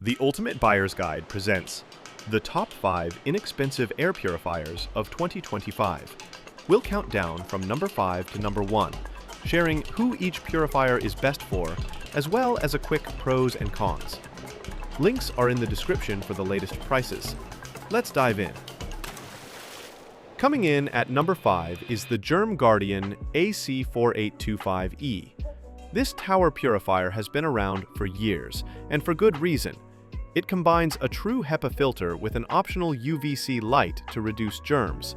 The Ultimate Buyer's Guide presents the top 5 inexpensive air purifiers of 2025. We'll count down from number 5 to number 1, sharing who each purifier is best for, as well as a quick pros and cons. Links are in the description for the latest prices. Let's dive in. Coming in at number 5 is the GermGuardian AC4825E. This tower purifier has been around for years, and for good reason. It combines a true HEPA filter with an optional UVC light to reduce germs.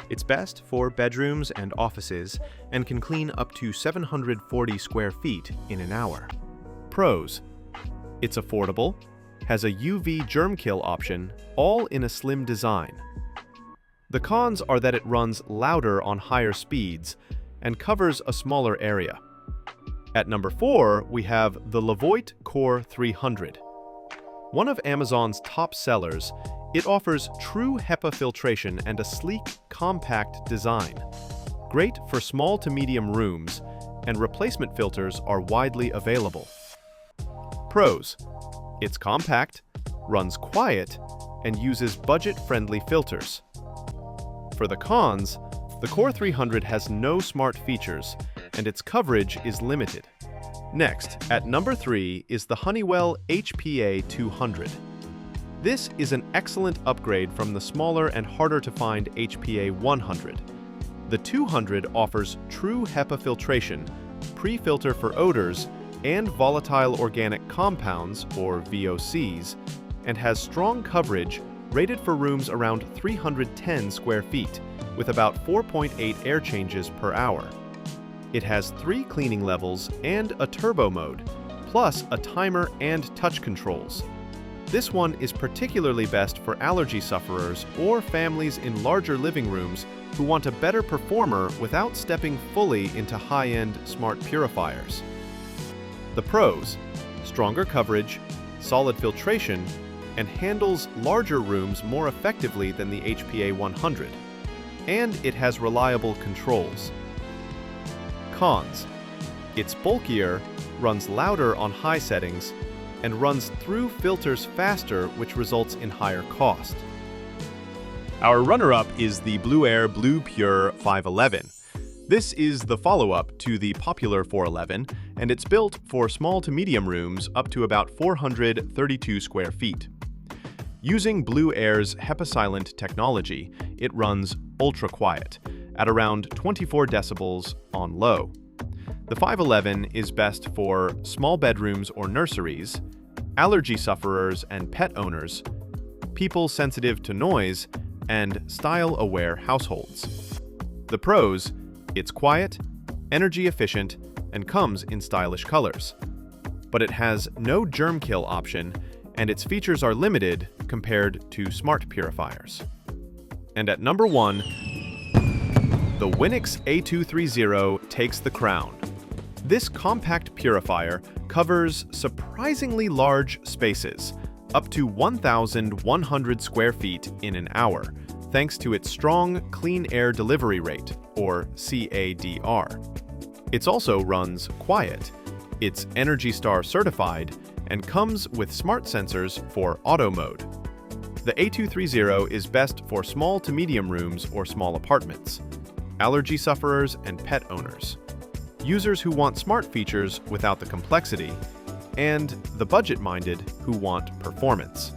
It's best for bedrooms and offices and can clean up to 740 square feet in an hour. Pros: it's affordable, has a UV germ kill option, all in a slim design. The cons are that it runs louder on higher speeds and covers a smaller area. At number 4, we have the Levoit Core 300. One of Amazon's top sellers, it offers true HEPA filtration and a sleek, compact design. Great for small to medium rooms, and replacement filters are widely available. Pros: it's compact, runs quiet, and uses budget-friendly filters. For the cons, the Core 300 has no smart features, and its coverage is limited. Next, at number 3 is the Honeywell HPA200. This is an excellent upgrade from the smaller and harder-to-find HPA100. The 200 offers true HEPA filtration, pre-filter for odors, and volatile organic compounds, or VOCs, and has strong coverage rated for rooms around 310 square feet, with about 4.8 air changes per hour. It has 3 cleaning levels and a turbo mode, plus a timer and touch controls. This one is particularly best for allergy sufferers or families in larger living rooms who want a better performer without stepping fully into high-end smart purifiers. The pros: stronger coverage, solid filtration, and handles larger rooms more effectively than the HPA100. And it has reliable controls. Cons: it's bulkier, runs louder on high settings, and runs through filters faster, which results in higher cost. Our runner-up is the Blueair Pure 511. This is the follow-up to the popular 411, and it's built for small to medium rooms up to about 432 square feet. Using Blueair's HEPA-silent technology, it runs ultra-quiet, at around 24 decibels on low. The 511 is best for small bedrooms or nurseries, allergy sufferers and pet owners, people sensitive to noise, and style-aware households. The pros: it's quiet, energy efficient, and comes in stylish colors. But it has no germ kill option, and its features are limited compared to smart purifiers. And at number 1, the Winix A230 takes the crown. This compact purifier covers surprisingly large spaces, up to 1,100 square feet in an hour, thanks to its strong clean air delivery rate, or CADR. It also runs quiet. It's Energy Star certified and comes with smart sensors for auto mode. The A230 is best for small to medium rooms or small apartments, allergy sufferers and pet owners, users who want smart features without the complexity, and the budget-minded who want performance.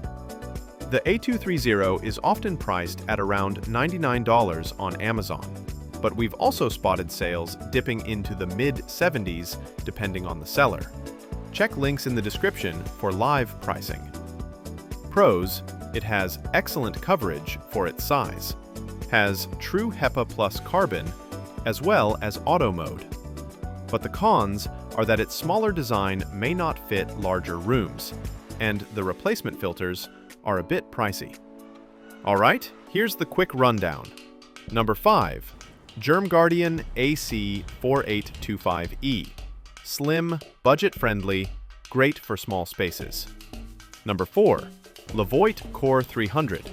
The A230 is often priced at around $99 on Amazon, but we've also spotted sales dipping into the mid-70s depending on the seller. Check links in the description for live pricing. Pros: it has excellent coverage for its size, has true HEPA plus carbon, as well as auto mode. But the cons are that its smaller design may not fit larger rooms, and the replacement filters are a bit pricey. Alright, here's the quick rundown. Number 5, GermGuardian AC4825E. Slim, budget-friendly, great for small spaces. Number 4, Levoit Core 300.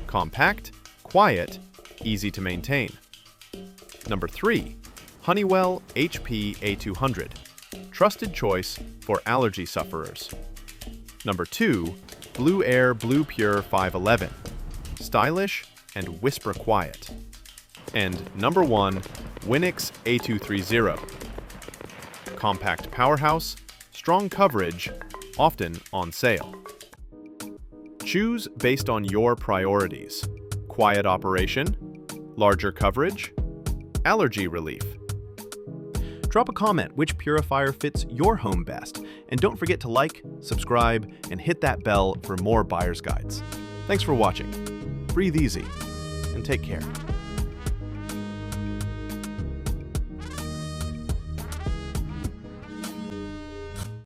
Compact, quiet, easy to maintain. Number 3, Honeywell HPA200. Trusted choice for allergy sufferers. Number 2, Blueair Bluepure 511. Stylish and whisper quiet. And number 1, Winix A230. Compact powerhouse, strong coverage, often on sale. Choose based on your priorities. Quiet operation, larger coverage, allergy relief. Drop a comment which purifier fits your home best, and don't forget to like, subscribe, and hit that bell for more buyer's guides. Thanks for watching. Breathe easy and take care.